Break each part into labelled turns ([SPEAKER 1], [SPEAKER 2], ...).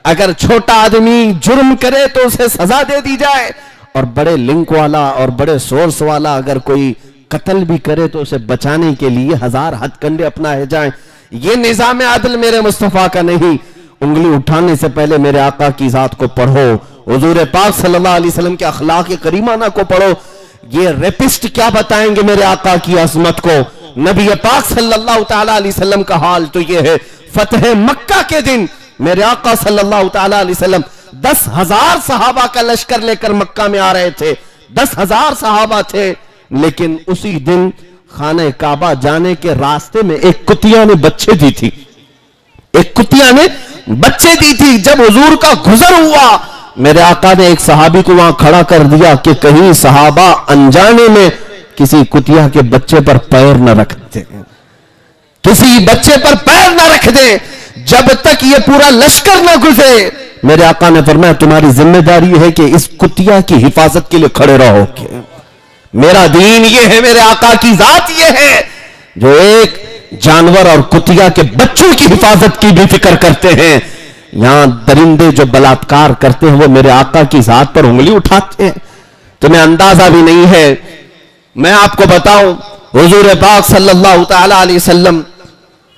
[SPEAKER 1] اگر چھوٹا آدمی جرم کرے تو اسے سزا دے دی جائے، اور بڑے لنک والا اور بڑے سورس والا اگر کوئی قتل بھی کرے تو اسے بچانے کے لیے 1000 ہتھ کنڈے اپنائے جائیں۔ یہ نظام عدل میرے مصطفیٰ کا نہیں۔ انگلی اٹھانے سے پہلے میرے آقا کی ذات کو پڑھو، حضور پاک صلی اللہ علیہ وسلم کے اخلاق کریمانہ کو پڑھو۔ یہ ریپسٹ کیا بتائیں گے میرے آقا کی عظمت کو؟ نبی پاک صلی اللہ تعالیٰ علیہ وسلم کا حال تو یہ ہے، فتح مکہ کے دن میرے آقا صلی اللہ تعالیٰ علیہ وسلم 10,000 صحابہ کا لشکر لے کر مکہ میں آ رہے تھے، 10,000 صحابہ تھے، لیکن اسی دن خانہ کعبہ جانے کے راستے میں ایک کتیا نے بچے دی تھی، ایک کتیا نے بچے دی تھی۔ جب حضور کا گزر ہوا، میرے آقا نے ایک صحابی کو وہاں کھڑا کر دیا کہ کہیں صحابہ انجانے میں کسی کتیا کے بچے پر پیر نہ رکھ دیں، کسی بچے پر پیر نہ رکھ دیں جب تک یہ پورا لشکر نہ گزرے۔ میرے آقا نے فرمایا تمہاری ذمہ داری ہے کہ اس کتیا کی حفاظت کے لیے کھڑے رہو۔ میرا دین یہ ہے، میرے آقا کی ذات یہ ہے جو ایک جانور اور کتیا کے بچوں کی حفاظت کی بھی فکر کرتے ہیں۔ یہاں درندے جو بلاತ್ಕಾರ کرتے ہیں وہ میرے آقا کی ذات پر انگلی اٹھاتے ہیں، تمہیں اندازہ بھی نہیں ہے۔ میں آپ کو بتاؤں، حضور پاک صلی اللہ تعالیٰ علیہ وسلم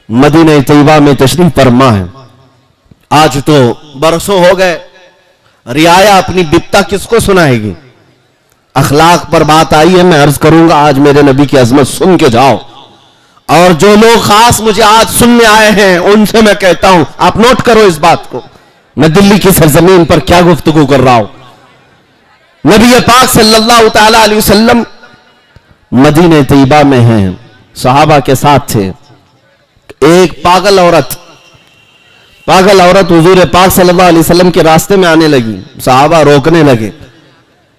[SPEAKER 1] مدینہ طیبہ میں تشریف فرما ہے۔ آج تو برسوں ہو گئے، رعایا اپنی بپتا کس کو سنائے گی؟ اخلاق پر بات آئی ہے، میں عرض کروں گا آج میرے نبی کی عظمت سن کے جاؤ، اور جو لوگ خاص مجھے آج سننے آئے ہیں ان سے میں کہتا ہوں آپ نوٹ کرو اس بات کو، میں دلی کی سرزمین پر کیا گفتگو کر رہا ہوں۔ نبی پاک صلی اللہ تعالیٰ علیہ وسلم مدینہ طیبہ میں ہیں، صحابہ کے ساتھ تھے۔ ایک پاگل عورت حضور پاک صلی اللہ علیہ وسلم کے راستے میں آنے لگی، صحابہ روکنے لگے،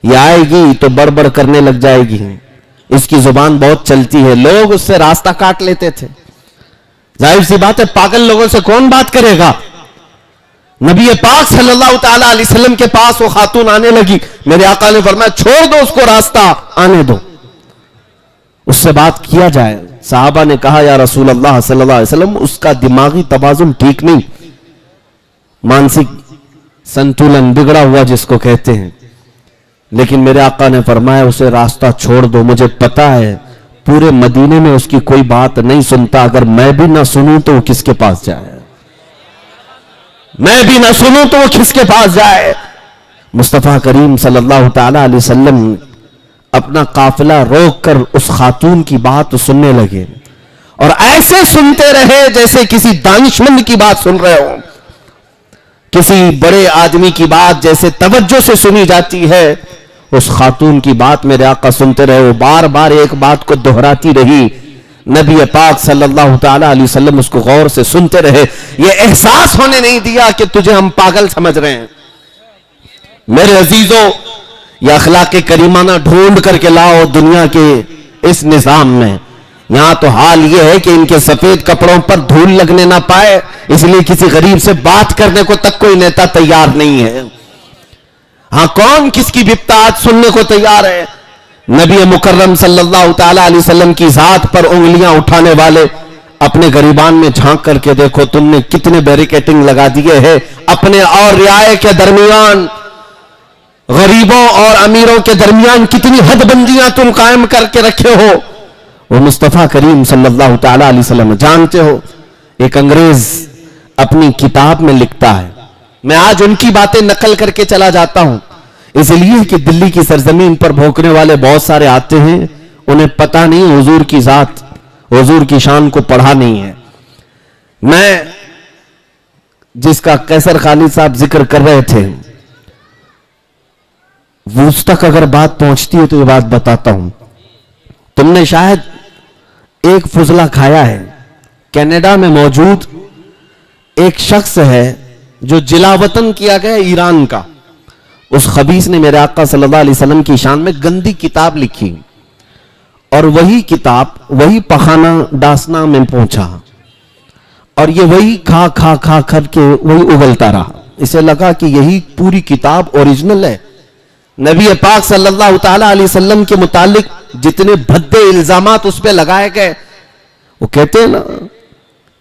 [SPEAKER 1] یہ آئے گی تو بڑبڑ کرنے لگ جائے گی، اس کی زبان بہت چلتی ہے، لوگ اس سے راستہ کاٹ لیتے تھے۔ ظاہر سی بات ہے پاگل لوگوں سے کون بات کرے گا؟ نبی پاک صلی اللہ تعالیٰ علیہ وسلم کے پاس وہ خاتون آنے لگی، میرے آقا نے فرمایا چھوڑ دو اس کو، راستہ آنے دو، اس سے بات کیا جائے۔ صحابہ نے کہا یا رسول اللہ صلی اللہ علیہ وسلم اس کا دماغی توازن ٹھیک نہیں، مانسک سنتولن بگڑا ہوا جس کو کہتے ہیں، لیکن میرے آقا نے فرمایا اسے راستہ چھوڑ دو، مجھے پتا ہے پورے مدینے میں اس کی کوئی بات نہیں سنتا، اگر میں بھی نہ سنوں تو وہ کس کے پاس جائے، میں بھی نہ سنوں تو وہ کس کے پاس جائے۔ مصطفیٰ کریم صلی اللہ تعالیٰ علیہ وسلم اپنا قافلہ روک کر اس خاتون کی بات سننے لگے، اور ایسے سنتے رہے جیسے کسی دانشمند کی بات سن رہے ہوں، کسی بڑے آدمی کی بات جیسے توجہ سے سنی جاتی ہے۔ اس خاتون کی بات میرے آقا سنتے رہے، وہ بار بار ایک بات کو دہراتی رہی، نبی پاک صلی اللہ تعالیٰ علیہ وسلم اس کو غور سے سنتے رہے، یہ احساس ہونے نہیں دیا کہ تجھے ہم پاگل سمجھ رہے ہیں۔ میرے عزیزوں، یہ اخلاق کریمانہ ڈھونڈ کر کے لاؤ دنیا کے اس نظام میں۔ یہاں تو حال یہ ہے کہ ان کے سفید کپڑوں پر دھول لگنے نہ پائے، اس لیے کسی غریب سے بات کرنے کو تک کوئی نیتا تیار نہیں ہے۔ ہاں کون کس کی بپتات سننے کو تیار ہے؟ نبی مکرم صلی اللہ تعالیٰ علیہ وسلم کی ذات پر انگلیاں اٹھانے والے اپنے گریبان میں جھانک کر کے دیکھو تم نے کتنے بیریکیٹنگ لگا دیے ہیں اپنے اور رعایا کے درمیان، غریبوں اور امیروں کے درمیان کتنی حد بندیاں تم قائم کر کے رکھے ہو۔ وہ مصطفیٰ کریم صلی اللہ تعالیٰ علیہ وسلم جانتے ہو، ایک انگریز اپنی کتاب میں لکھتا ہے، میں آج ان کی باتیں نقل کر کے چلا جاتا ہوں اس لیے کہ دلی کی سرزمین پر بھوکنے والے بہت سارے آتے ہیں، انہیں پتہ نہیں حضور کی ذات، حضور کی شان کو پڑھا نہیں ہے۔ میں جس کا قیصر خالد صاحب ذکر کر رہے تھے وہ اس تک اگر بات پہنچتی ہے تو یہ بات بتاتا ہوں۔ تم نے شاید ایک فضلہ کھایا ہے، کینیڈا میں موجود ایک شخص ہے جو جلا وطن کیا گیا ایران کا، اس خبیث نے میرے آقا صلی اللہ علیہ وسلم کی شان میں گندی کتاب لکھی، اور وہی کتاب وہی پخانہ ڈاسنا میں پہنچا، اور یہ وہی کھا کھا کھا کر کے وہی اگلتا رہا۔ اسے لگا کہ یہی پوری کتاب اوریجنل ہے۔ نبی پاک صلی اللہ تعالیٰ علیہ وسلم کے متعلق جتنے بھدے الزامات اس پہ لگائے گئے، وہ کہتے ہیں نا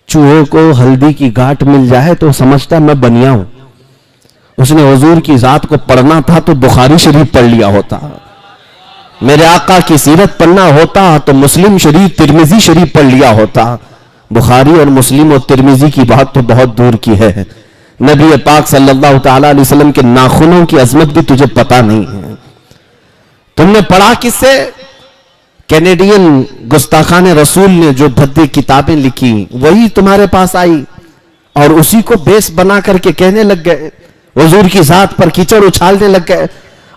[SPEAKER 1] چوہے کو ہلدی کی گھاٹ مل جائے تو سمجھتا ہے میں بنیا ہوں، اس نے حضور کی ذات کو پڑھنا تھا تو بخاری شریف پڑھ لیا ہوتا، میرے آقا کی سیرت پڑھنا ہوتا تو مسلم شریف ترمذی شریف پڑھ لیا ہوتا۔ بخاری اور مسلم اور ترمذی کی بات تو بہت دور کی ہے، نبی پاک صلی اللہ تعالی علیہ وسلم کے ناخنوں کی عظمت بھی تجھے پتا نہیں ہے۔ تم نے پڑھا کس سے؟ کینیڈین گستاخان رسول نے جو بھدی کتابیں لکھی وہی تمہارے پاس آئی، اور اسی کو بیس بنا کر کے کہنے لگ گئے، حضور کی ذات پر کیچڑ اچھالنے لگ گئے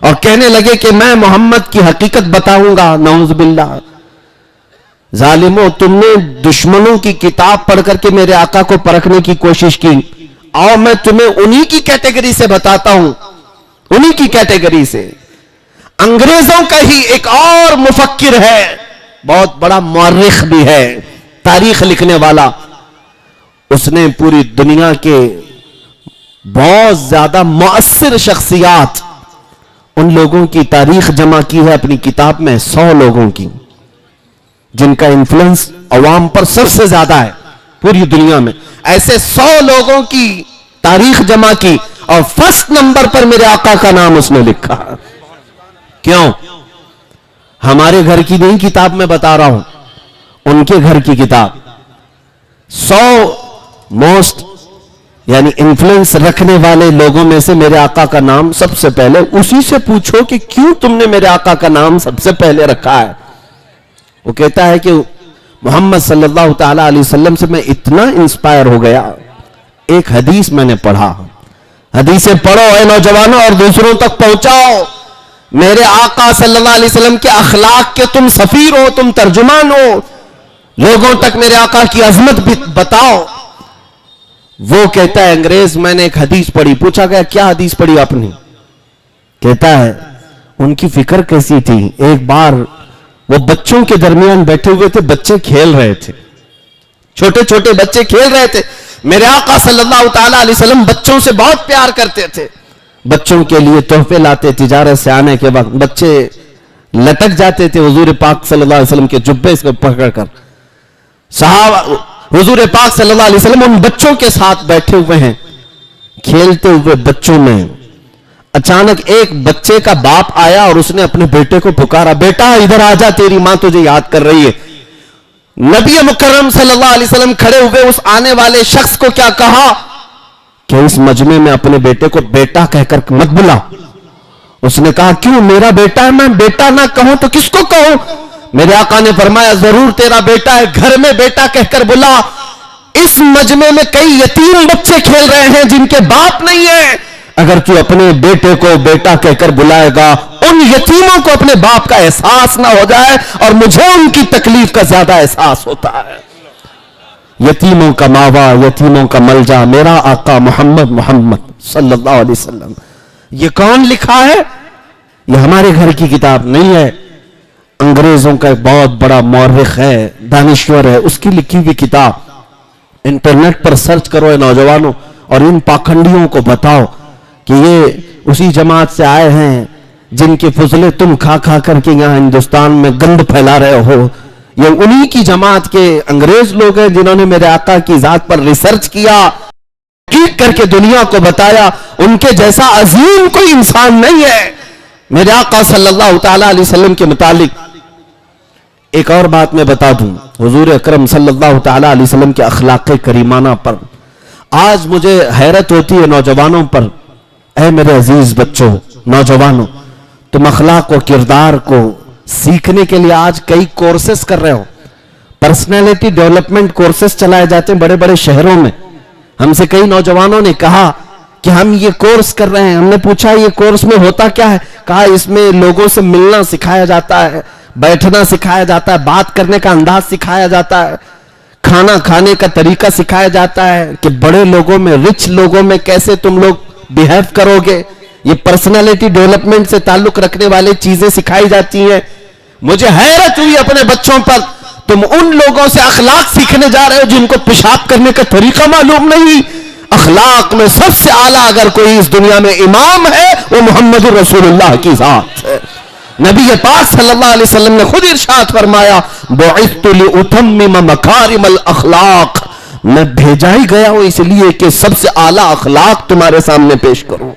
[SPEAKER 1] اور کہنے لگے کہ میں محمد کی حقیقت بتاؤں گا۔ نعوذ باللہ، ظالموں، تم نے دشمنوں کی کتاب پڑھ کر کے میرے آقا کو پرکھنے کی کوشش کی، اور میں تمہیں انہی کی کیٹیگری سے بتاتا ہوں، انہی کی کیٹیگری سے۔ انگریزوں کا ہی ایک اور مفکر ہے، بہت بڑا مورخ بھی ہے، تاریخ لکھنے والا، اس نے پوری دنیا کے بہت زیادہ مؤثر شخصیات، ان لوگوں کی تاریخ جمع کی ہے اپنی کتاب میں، 100 لوگوں کی جن کا انفلوئنس عوام پر سب سے زیادہ ہے پوری دنیا میں، ایسے 100 لوگوں کی تاریخ جمع کی، اور فرسٹ نمبر پر میرے آقا کا نام اس نے لکھا۔ کیوں؟ ہمارے گھر کی نہیں کتاب میں بتا رہا ہوں، ان کے گھر کی کتاب۔ 100 موسٹ یعنی انفلوئنس رکھنے والے لوگوں میں سے میرے آقا کا نام سب سے پہلے، اسی سے پوچھو کہ کیوں تم نے میرے آقا کا نام سب سے پہلے رکھا ہے۔ وہ کہتا ہے کہ محمد صلی اللہ تعالی علیہ وسلم سے میں اتنا انسپائر ہو گیا، ایک حدیث میں نے پڑھا، حدیثیں پڑھو اے نوجوانوں اور دوسروں تک پہنچاؤ، میرے آقا صلی اللہ علیہ وسلم کے اخلاق کے تم سفیر ہو، تم ترجمان ہو، لوگوں تک میرے آقا کی عظمت بھی بتاؤ۔ وہ کہتا ہے انگریز، میں نے ایک حدیث پڑھی، پوچھا گیا کیا حدیث پڑھی آپ نے؟ کہتا ہے ان کی فکر کیسی تھی، ایک بار وہ بچوں کے درمیان بیٹھے ہوئے تھے، بچے کھیل رہے تھے، چھوٹے چھوٹے بچے کھیل رہے تھے، میرے آقا صلی اللہ تعالی علیہ وسلم بچوں سے بہت پیار کرتے تھے، بچوں کے لیے تحفے لاتے، تجارت سے آنے کے وقت بچے لٹک جاتے تھے حضور پاک صلی اللہ علیہ وسلم کے جبے سے پکڑ کر، صحابہ حضور پاک صلی اللہ علیہ وسلم ان بچوں کے ساتھ بیٹھے ہوئے ہیں، کھیلتے ہوئے بچوں میں اچانک ایک بچے کا باپ آیا اور اس نے اپنے بیٹے کو پکارا، بیٹا ادھر آ جا، تیری ماں تجھے یاد کر رہی ہے۔ نبی مکرم صلی اللہ علیہ وسلم کھڑے ہوئے اس آنے والے شخص کو کیا کہا کہ اس مجمع میں اپنے بیٹے کو بیٹا کہہ کر مت بلا۔ اس نے کہا کیوں؟ میرا بیٹا ہے، میں بیٹا نہ کہوں تو کس کو کہوں؟ میرے آقا نے فرمایا ضرور تیرا بیٹا ہے، گھر میں بیٹا کہہ کر بلا، اس مجمع میں کئی یتیم بچے کھیل رہے ہیں جن کے باپ نہیں ہے، اگر تو اپنے بیٹے کو بیٹا کہہ کر بلائے گا ان یتیموں کو اپنے باپ کا احساس نہ ہو جائے، اور مجھے ان کی تکلیف کا زیادہ احساس ہوتا ہے۔ یتیموں کا ماوا، یتیموں کا ملجا، میرا آقا محمد صلی اللہ علیہ وسلم۔ یہ کون لکھا ہے؟ یہ ہمارے گھر کی کتاب نہیں ہے، انگریزوں کا ایک بہت بڑا مورخ ہے، دانشور ہے، اس کی لکھی ہوئی کتاب۔ انٹرنیٹ پر سرچ کرو اے نوجوانوں، اور ان پاکھنڈیوں کو بتاؤ کہ یہ اسی جماعت سے آئے ہیں جن کے فضلے تم کھا کھا کر کے یہاں ہندوستان میں گند پھیلا رہے ہو، یہ انہی کی جماعت کے انگریز لوگ ہیں جنہوں نے میرے آقا کی ذات پر ریسرچ کیا، ٹھیک کر کے دنیا کو بتایا، ان کے جیسا عظیم کوئی انسان نہیں ہے۔ میرے آقا صلی اللہ تعالی علیہ وسلم کے متعلق ایک اور بات میں بتا دوں، حضور اکرم صلی اللہ تعالی علیہ وسلم کے اخلاق کریمانہ پر آج مجھے حیرت ہوتی ہے نوجوانوں پر۔ اے میرے عزیز بچوں، نوجوانوں، تم اخلاق و کردار کو سیکھنے کے لیے آج کئی کورسز کر رہے ہو، پرسنالٹی ڈیولپمنٹ کورسز چلائے جاتے ہیں بڑے بڑے شہروں میں۔ ہم سے کئی نوجوانوں نے کہا کہ ہم یہ کورس کر رہے ہیں، ہم نے پوچھا یہ کورس میں ہوتا کیا ہے؟ کہا اس میں لوگوں سے ملنا سکھایا جاتا ہے، بیٹھنا سکھایا جاتا ہے، بات کرنے کا انداز سکھایا جاتا ہے، کھانا کھانے کا طریقہ سکھایا جاتا ہے کہ بڑے لوگوں میں، رچ لوگوں میں کیسے تم لوگ بیہیو کرو گے، یہ پرسنالٹی ڈیولپمنٹ سے تعلق رکھنے والی چیزیں سکھائی جاتی ہیں۔ مجھے حیرت ہوئی اپنے بچوں پر، تم ان لوگوں سے اخلاق سیکھنے جا رہے ہو جن کو پیشاب کرنے کا طریقہ معلوم نہیں۔ اخلاق میں سب سے اعلیٰ اگر کوئی اس دنیا میں امام ہے وہ محمد رسول اللہ کی ذات ہے۔ نبی پاک صلی اللہ علیہ وسلم نے خود ارشاد فرمایا بعثت لأتمم مکارم الاخلاق، میں بھیجا ہی گیا ہوں اس لیے کہ سب سے اعلیٰ اخلاق تمہارے سامنے پیش کروں۔